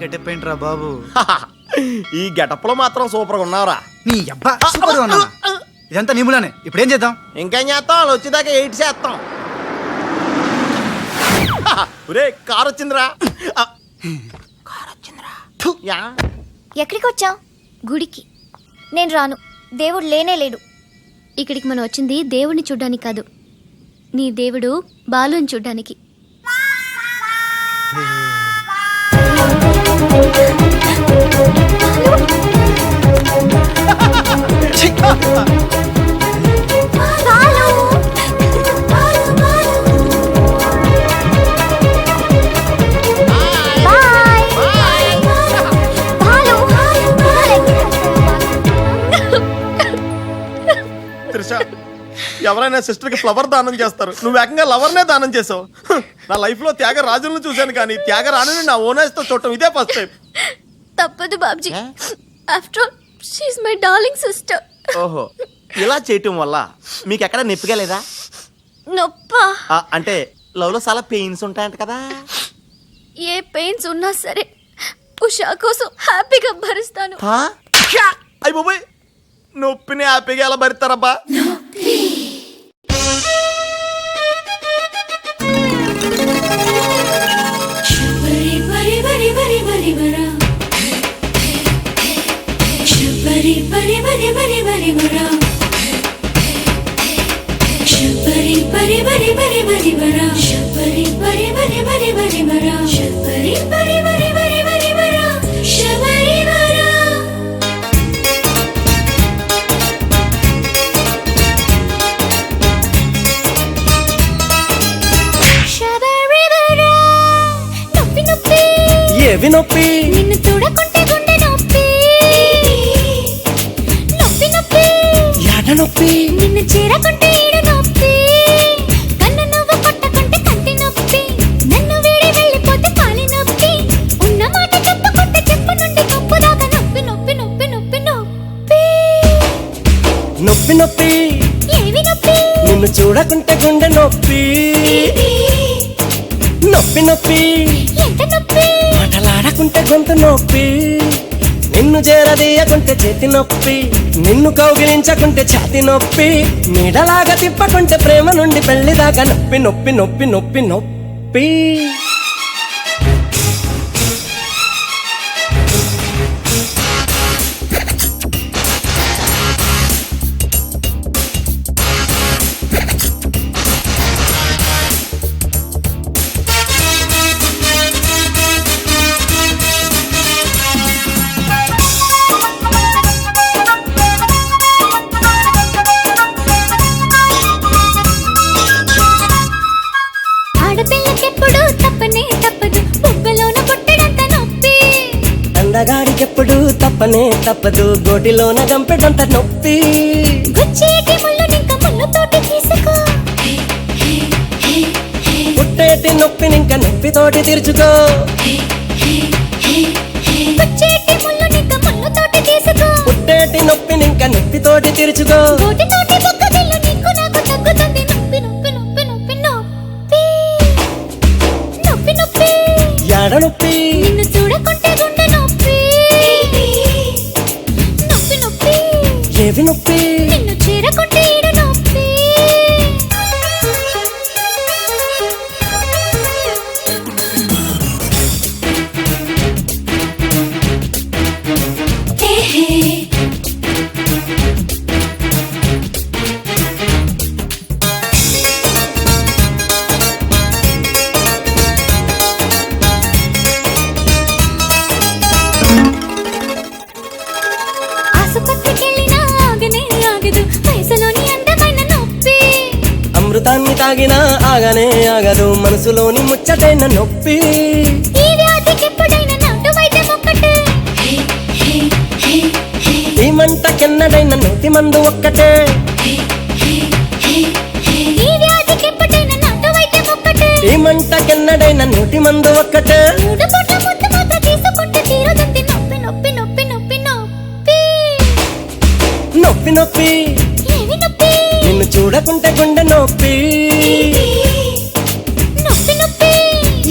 Getup ఏంట్రా బాబు? ఈ getup లో మాత్రం సూపర్ గా ఉన్నావురా. నీ అబ్బా సూపర్ ఉన్నా. ఇదంతా నిములానే. ఇప్పుడు ఏం చేద్దాం? ఇంకేం చేస్తాం, వాళ్ళు వచ్చేదాకా 8 చేస్తాం. ఒరే కారు వచ్చిందిరా. యా. ఎక్కడికి వచ్చావు? గుడికి. నేను రాను, దేవుడు లేనే లేడు. ఇక్కడికి మనం వచ్చింది దేవుడిని చూడ్డానికి కాదు, నీ దేవుడు బాలుని చూడ్డానికి. ఎవరైనా సిస్టర్ కి ఫ్లవర్ దానం చేస్తారు, నువ్వు ఏకంగా లవర్ నే దానం చేసావు. నా లైఫ్ లో త్యాగరాజులను చూశాను కానీ త్యాగరాణిని నా ఓనర్స్ తో చూడటం ఇదే ఫస్ట్ టైం. తప్పదు Babji, after all she is my darling sister. ఓహో, ఇలా చేయటం వల్ల మీకు ఎక్కడ నొప్పిగా లేదా? నొప్పా? అంటే లవ్ లో చాలా పెయిన్స్ ఉంటాయంట కదా. ఏ పెయిన్స్ ఉన్నా సరే ఉషా కోసం హ్యాపీగా భరిస్తాను. అయ్య బాబోయ్, నొప్పిని హ్యాపీగా ఎలా భరిస్తారబ్బా? ఏవి నొప్పి? నిన్ను చూడకుంటే గుండె నొప్పి. నొప్పి నొప్పి యాడ నొప్పి? నిన్ను చేరకుంటే ఈడ నొప్పి. కన్ను నువ్వు కొట్టకుంటే కంటి నొప్పి. నన్ను వీడి వెళ్ళిపోతే కాలి నొప్పి. ఉన్న మాట చెప్పుకుంటే చెప్పు నుండి కప్పు దాకా నొప్పి నొప్పి నొప్పి నొప్పి నొప్పి. నొప్పి నొప్పి ఏవి నొప్పి? నిన్ను చూడకుంటే గుండె నొప్పి. నొప్పి నొప్పి ఎంత నొప్పి? మాటలాడకుంటే గొంతు నొప్పి. నిన్ను చేరదీయకుంటే చేతి నొప్పి. నిన్ను కౌగిలించకుంటే ఛాతి నొప్పి. నీడలాగా తిప్పకుంటే ప్రేమ నుండి పెళ్లి దాకా నొప్పి నొప్పి నొప్పి నొప్పి నొప్పి. ఆడపిల్లకెప్పుడు తప్పనే తప్పదు, బుగ్గలోన పుట్టడంత నొప్పి. అందగాడికెప్పుడు తప్పనే తప్పదు, గోటిలోన గంపెడంత నొప్పి. గుచ్చేటి ముళ్ళు నింక ముళ్ళతోటి తీసుకో. పుట్టేటి నొప్పినింక నొప్పితోటి తీర్చుకో. గుచ్చేటి ముళ్ళు నింక ముళ్ళతోటి తీసుకో. పుట్టేటి నొప్పినింక నొప్పితోటి తీర్చుకో. గోటితోటి బుగ్గదిల్లు నీకు నాకు తగ్గుతుంది నొప్పి నొప్పి నొప్పి నొప్పి నొప్పి. నొప్పి నొప్పి యాడ నొప్పి? నిన్ను చూడకుంటే గుండె నొప్పి. నొప్పి నొప్పి ఏవి నొప్పి? నిన్ను చేరకుంటే ఈడ నొప్పి. ఆసుపత్రికెళ్ళినా ఆగనే ఆగదు వయసులోని అందమైన నొప్పి. అమృతాన్ని తాగినా ఆగనే ఆగదు, మనసులోని ముచ్చటైన నొప్పి. ఈ వ్యాధికెప్పుడైనా నాటు వైద్యం ఒక్కటే. ఈ మంటకెన్నడైన నోటి మందు ఒక్కటే. ఈ వ్యాధికెప్పుడైనా నాటు వైద్యం ఒక్కటే. ఈ మంటకెన్నడైన నోటి మందు ఒక్కటే. 3 పూట్ల ముందు మాత్ర తీసుకుంటే తీరదంతి నొప్పి నొప్పి నొప్పి నొప్పి నొప్పి. నొప్పి నొప్పి ఏవి నొప్పి? నిన్ను చూడకుంటే గుండె నొప్పి. నొప్పి నొప్పి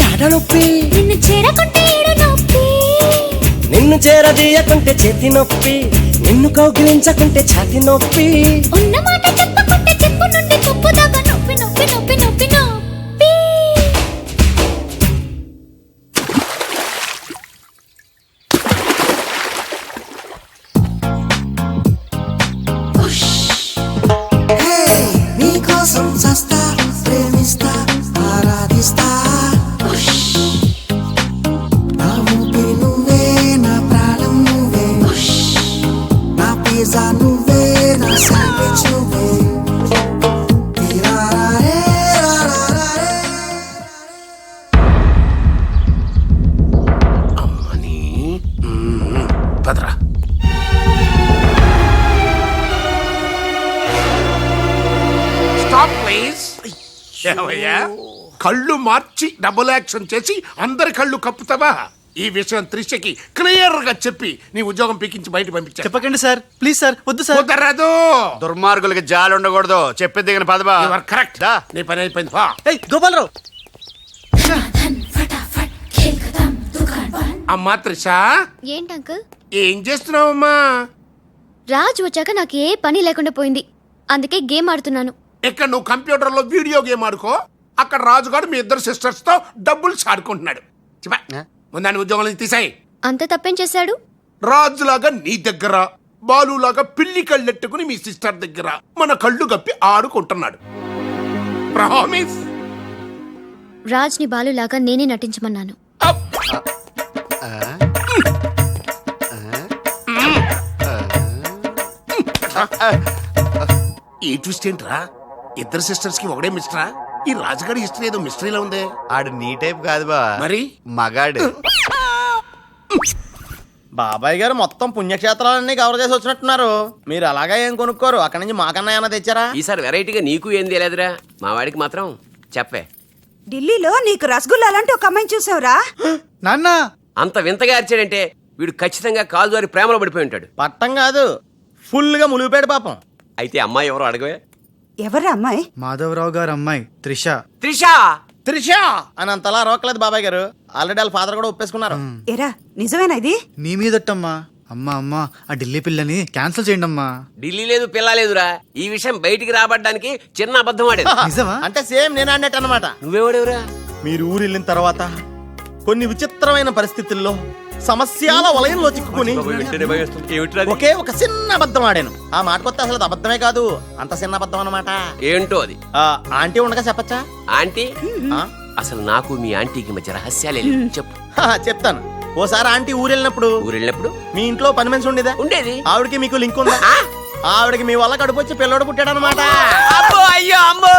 యాడ నొప్పి? నిన్ను చేరకుంటే ఈడ నొప్పి. చేరదీయకుంటే చేతి నొప్పి, నిన్ను కౌగిలించకుంటే ఛాతి నొప్పి. ఉన్న మాట చెప్పకుంటే చెప్పు నుండి తప్పు దాకా నొప్పి నొప్పి నొప్పి నొప్పి నొప్పి. నీకోసం సస్తా ప్రేమిస్తా ఆరాధిస్తా నా ఊపిరి నువ్వే నా ప్రాణం నువ్వే నా పిజ్జా నువ్వే నా శాండ్విచ్ నువ్వే తీరారే రారారే. అమ్మని పదరా. Stop please. ఏమయ్యా కళ్ళు మార్చి డబుల్ యాక్షన్ చేసి అందరి కళ్ళు కప్పుతావా? ఈ విషయం త్రిషకి క్లియర్ గా చెప్పి నీ ఉద్యోగం పీకించి బయట పంపించా. చెప్పకండి సార్, ప్లీజ్ సార్, వద్దు సార్. కుదరదు. దుర్మార్గులకి జాలి ఉండకూడదు. చెప్పేది దిగిన పదబా. You are correct. నీ పని అయిపోయింది. పో. ఏయ్ గోపాలరావు, అమ్మా త్రిష, ఏంటి అంకుల్? ఏం చేస్తున్నావమ్మా? రాజ్ వచ్చాక నాకు ఏ పని లేకుండా పోయింది, అందుకే గేమ్ ఆడుతున్నాను. ఇక్కడ నువ్వు కంప్యూటర్ లో వీడియో గేమ్ ఆడుకో, అక్కడ రాజుగాడు మీ ఇద్దరు సిస్టర్స్ తో డబ్బులు ఆడుకుంటున్నాడు. ముందాన్ని ఉద్యోగం నుంచి తీసాయి. అంత తప్పేం చేశాడు? రాజులాగా నీ దగ్గర, బాలులాగా పిల్లి కళ్ళెట్టుకుని మీ సిస్టర్ దగ్గర మన కళ్ళు కప్పి ఆడుకుంటున్నాడు. ప్రామిస్. రాజ్ ని బాలులాగా నేనే నటించమన్నాను. ఈ ట్విస్ట్ ఏంట్రా? ఇద్దరు సిస్టర్స్ కి ఒకడే మిస్టరా? ఈ రాజుగాడి హిస్టరీ ఏదో మిస్టరీలో ఉందే. ఆడు నీ టైప్ కాదు బా, మరి మగాడు. బాబాయ్ గారు మొత్తం పుణ్యక్షేత్రాలన్నీ కవర్ చేసి వచ్చినట్టున్నారు. మీరు అలాగా ఏం కొనుక్కోరు, అక్కడి నుంచి మాకన్నా ఏమైనా తెచ్చారా? ఈసారి వెరైటీగా నీకు ఏం తెలియదురా, మా వాడికి మాత్రం చెప్పే. ఢిల్లీలో నీకు రసగుల్లా లాంటి ఒక అమ్మాయిని చూసావురా? నాన్న. అంత వింతగా అరిచాడంటే వీడు ఖచ్చితంగా కాలు దారి ప్రేమలో పడిపోయి ఉంటాడు. పట్టం కాదు, ఫుల్ గా ములిగిపోయాడు పాపం. అయితే అమ్మాయి ఎవరో అడగవే. ఎవరా అమ్మాయి? మాధవరావు గారు అమ్మాయి త్రిష. త్రిషా. త్రిషా అని అంతలా అరవట్లేదు బాబాయ్ గారు, ఆల్రెడీ వాళ్ళ ఫాదర్ కూడా ఒప్పేసుకున్నారు. ఎరా నిజమేనా ఇది? నీ మీదట్టమ్మా. అమ్మా అమ్మా, ఆ ఢిల్లీ పిల్లని క్యాన్సిల్ చేయండి అమ్మా. ఢిల్లీ లేదు పిల్ల లేదురా, ఈ విషయం బయటికి రాబడ్డానికి చిన్న అబద్ధం ఆడేది. నిజమా? అంటే సేమ్ నేను అన్నట్టు అనమాట. నువ్వేవాడేవురా? మీరు ఊరు వెళ్ళిన తర్వాత కొన్ని విచిత్రమైన పరిస్థితుల్లో సమస్యల వలయంలో చిక్కుకుని ఒకే ఒక చిన్న అబద్ధం ఆడాను. ఆ మాట కొత్త అసలు అది అబద్ధమే కాదు, అంత చిన్న అబద్ధం అన్నమాట. ఏంటో అది? ఆంటీ ఉండగా చెప్పచ్చా? ఆంటీ? ఆ? అసలు నాకు మీ ఆంటీకి మధ్య రహస్యాలే లేవు. చెప్పు. చెప్తాను. ఓసారి ఆంటీ ఊరు వెళ్ళినప్పుడు ఊరు వెళ్ళినప్పుడు మీ ఇంట్లో పని మనిషి ఉండేదా? ఉండేది. ఆవిడకి మీకు లింక్ ఉందా? ఆవిడకి మీ వల్ల కడుపు వచ్చి పిల్లోడు పుట్టాడు అనమాట.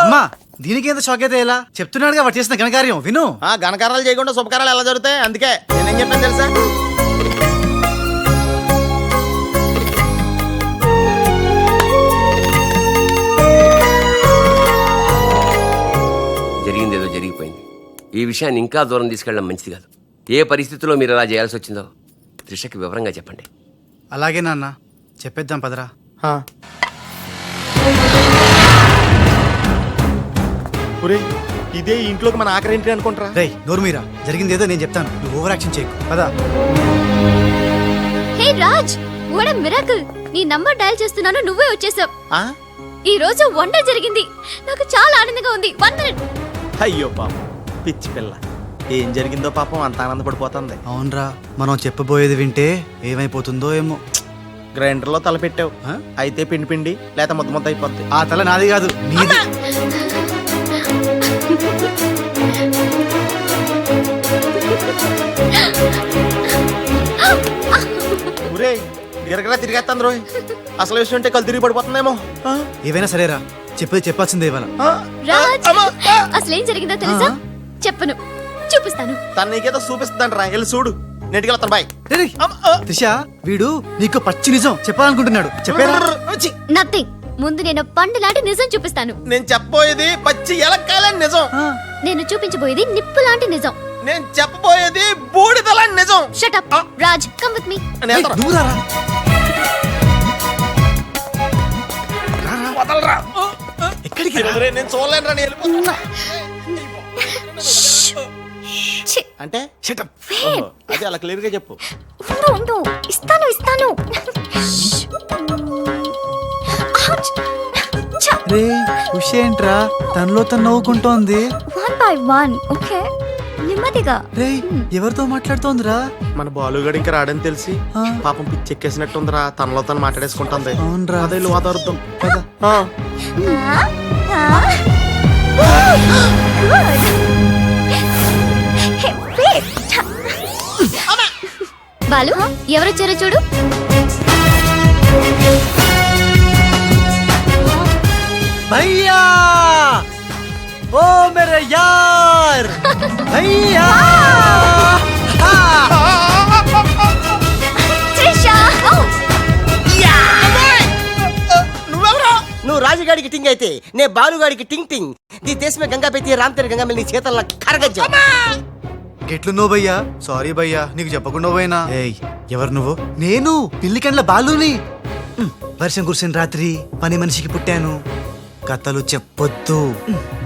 అమ్మా, దీనికి ఎంత షాక్ అయితే ఎలా? చెప్తున్నాడుగా వాడు చేసిన ఘనకార్యం విను. ఘనకారాలు చేయకుండా శుభకారాలు ఎలా జరుగుతాయి? అందుకే నేనేం చెప్పాను తెలుసా? జరిగిందేదో జరిగిపోయింది. ఈ విషయాన్ని ఇంకా దూరం తీసుకెళ్ళడం మంచిది కాదు. ఏ పరిస్థితిలో మీరు అలా చేయాల్సి వచ్చిందో త్రిషకి వివరంగా చెప్పండి. అలాగే నాన్న, చెప్పేద్దాం పదరా. ఇదే ఇంట్లోకి మన ఆఖరి ఎంట్రీ అనుకుంటారా? రేయ్ నోరు మీరా, జరిగింది ఏదో నేను చెప్తాను, నువ్వు ఓవర్ యాక్షన్ చేయకు. పదా. హే రాజ్, వాట్ ఎ మిరాకిల్! నీ నంబర్ డయల్ చేస్తున్నాను, నువ్వే వచ్చేసావ్. ఆ? ఈ రోజు వండర్ జరిగింది, నాకు చాలా ఆనందంగా ఉంది. 1 మినిట్. అయ్యో పాపం పిచ్చి పిల్ల, ఏం జరిగిందో పాపం అంత ఆనందపడిపోతుంది. అవునరా, మనం చెప్పబోయేది వింటే ఏమైపోతుందో ఏమో. గ్రైండర్ లో తల పెట్టావు, అయితే పిండి పిండి లేక ముద్ద ముద్ద అయిపోద్ది. ఆ తల నాది కాదు, నీది. ఊరే గిరగరా తిరిగేస్తాను రోయ్, అసలు విషయం అంటే కళ్ళు తిరిగి పడిపోతుందేమో. ఏవైనా సరేరా, చెప్పేది చెప్పాల్సిందే ఇవాళ. రాజ్, అసలేం జరిగిందో తెలుసా? చెప్పను, చూపిస్తాను. తను నీకేదో చూపిస్తుందంట రా, వెళ్ళి చూడు. నెట్టుకెళ్తాను బాయ్. రేయ్, త్రిష, వీడు నీకు పచ్చి నిజం చెప్పాలనుకుంటున్నాడు. చెప్పేరా? నథింగ్. ముందు నేను పండు లాంటి నిజం చూపిస్తాను. నేను చెప్పబోయేది పచ్చి ఎలక్కాలని నిజం. నేను చూపించబోయేది నిప్పు లాంటి నిజం. నేను చెప్పబోయేది బూడిదలాంటి నిజం. Shut up Raj, come with me. నువ్వు రారా. వదలరా. ఎక్కడికి? నేను చూడలేను రా, నేను వెళ్ళిపోతున్నా. ఛీ, అంటే ఓహో, అదే అలా క్లియర్ గా చెప్పు. ఉండు ఇస్తాను Ouch! ఛ! రే ఏంట్రా తనలో తను నవ్వుకుంటోంది. 1 by 1 ఓకే నెమ్మదిగా. రే ఎవరితో మాట్లాడుతోందిరా? మన బాలుగాడు ఇంకా రాడని తెలిసి ఆ. పాపం పిచ్చెక్కేసినట్టుందిరా, తనలో తను మాట్లాడేసుకుంటుంది. అవునరా. అదే ఇల్లు వాతావరణం. పద. బాలు ఎవరొచ్చారో చూడు. భయ్యా ఓ మేరే యార్ భయ్యా. త్రిషా నువ్వు రాజుగాడికి టింగ్ అయితే నే బాలుగాడికి టింగ్ టింగ్ నీ దేశమే గంగా పెట్టి రామ్ తెరి గంగా నీ చేతల్లో కరగజ్జా. ఎట్లు నువ్వు భయ్యా? సారీ భయ్యా, నీకు చెప్పకుండా పోయినా. ఏయ్ ఎవరు నువ్వు? నేను పిల్లికండ్ల బాలుని. వర్షం కురిసిన రాత్రి పని మనిషికి పుట్టాను. కథలు చెప్పొద్దు.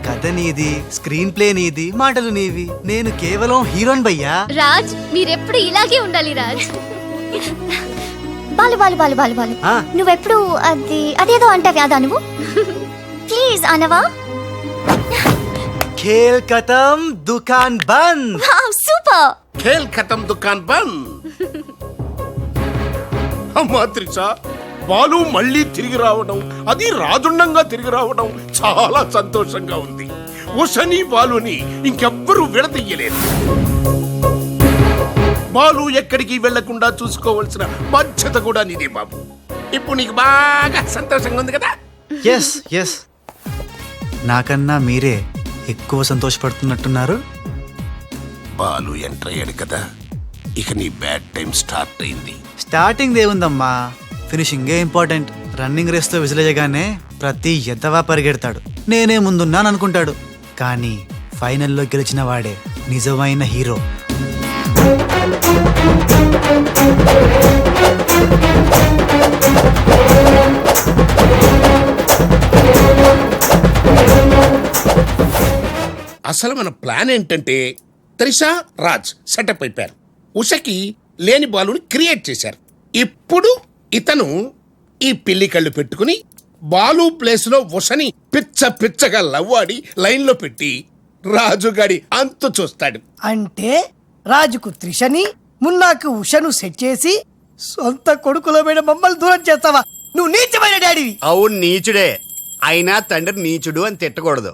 కథ నీది, స్క్రీన్ ప్లే నీది, మాటలు నీవి. నేను కేవలం హీరోన్ భయ్యా. రాజ్ మీరెప్పుడు ఇలాగే ఉండాలి రాజ్. బాలు బాలు బాలు బాలు బాలు ఆ. నువ్వెప్పుడు అదేదో అంటావి అదా నువ్వు ప్లీజ్ అనవా. ఖేల్ ఖతం దుకాన్ బంద్. సూపర్. ఖేల్ ఖతం దుకాన్ బంద్. అమ్మా త్రిష, బాలు మళ్ళీ తిరిగి రావడం, అది రాజుండంగా తిరిగి రావడం చాలా సంతోషంగా ఉంది. ఉషని బాలుని ఇంకెవ్వరూ విడదీయలేదు. బాలు ఎక్కడికి వెళ్లకుండా చూసుకోవాల్సిన బాధ్యత కూడా నీదే బాబు. ఇప్పుడు నీకు బాగా సంతోషంగా ఉంది కదా? ఎస్ ఎస్, నాకన్నా మీరే ఎక్కువ సంతోషపడుతున్నట్టున్నారు. బాలు ఎంటర్ అయ్యాడు కదా, ఇక నీ బ్యాడ్ టైం స్టార్ట్ అయింది. స్టార్టింగ్ దేవుందమ్మా, ఫినిషింగే ఇంపార్టెంట్. రన్నింగ్ రేస్ తో విసిలేయగానే ప్రతి ఎద్దవా పరిగెడతాడు, నేనే ముందున్నాను అనుకుంటాడు. కానీ ఫైనల్లో గెలిచిన వాడే నిజమైన హీరో. అసలు మన ప్లాన్ ఏంటంటే త్రిష రాజ్ సెటప్ అయిపోయారు. ఉషకి లేని బాలుని క్రియేట్ చేశారు. ఇప్పుడు ఇతను ఈ పిల్లి కళ్ళు పెట్టుకుని బాలు ప్లేస్ లో ఉషని పిచ్చ పిచ్చగా లవ్వాడి లైన్ లో పెట్టి రాజుగాడి అంతు చూస్తాడు. అంటే రాజుకు త్రిషని మున్నాకు ఉషను సెట్ చేసి సొంత కొడుకుల మీద మమ్మల్ని దూరం చేస్తావా? నువ్వు నీచమైన డాడీవి. అవును నీచుడే, అయినా తండ్రి నీచుడు అని తిట్టకూడదు.